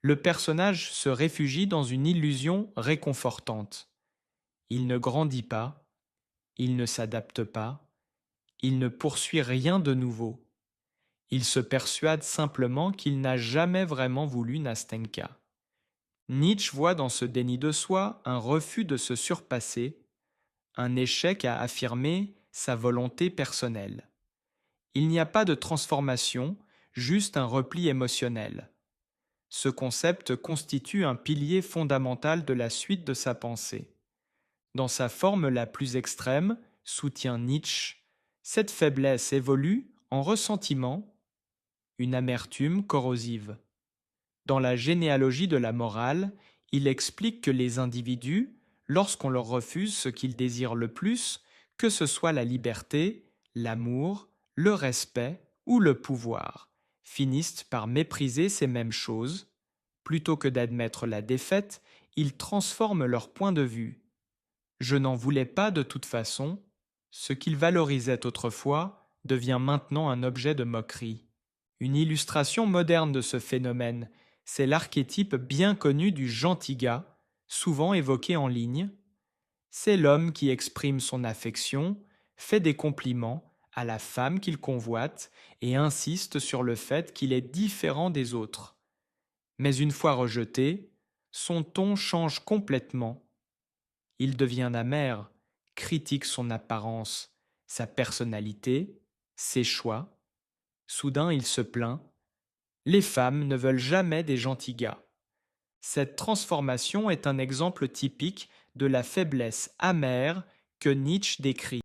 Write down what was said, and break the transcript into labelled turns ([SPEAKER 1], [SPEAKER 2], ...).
[SPEAKER 1] Le personnage se réfugie dans une illusion réconfortante. Il ne grandit pas, il ne s'adapte pas, il ne poursuit rien de nouveau. Il se persuade simplement qu'il n'a jamais vraiment voulu Nastenka. Nietzsche voit dans ce déni de soi un refus de se surpasser, un échec à affirmer sa volonté personnelle. Il n'y a pas de transformation, juste un repli émotionnel. Ce concept constitue un pilier fondamental de la suite de sa pensée. Dans sa forme la plus extrême, soutient Nietzsche, cette faiblesse évolue en ressentiment, une amertume corrosive. Dans la généalogie de la morale, il explique que les individus, lorsqu'on leur refuse ce qu'ils désirent le plus, que ce soit la liberté, l'amour, le respect ou le pouvoir, finissent par mépriser ces mêmes choses. Plutôt que d'admettre la défaite, ils transforment leur point de vue. Je n'en voulais pas de toute façon. Ce qu'ils valorisaient autrefois devient maintenant un objet de moquerie. Une illustration moderne de ce phénomène, c'est l'archétype bien connu du gentil gars, souvent évoqué en ligne. C'est l'homme qui exprime son affection, fait des compliments à la femme qu'il convoite et insiste sur le fait qu'il est différent des autres. Mais une fois rejeté, son ton change complètement. Il devient amer, critique son apparence, sa personnalité, ses choix. Soudain, il se plaint. Les femmes ne veulent jamais des gentils gars. Cette transformation est un exemple typique de la faiblesse amère que Nietzsche décrit.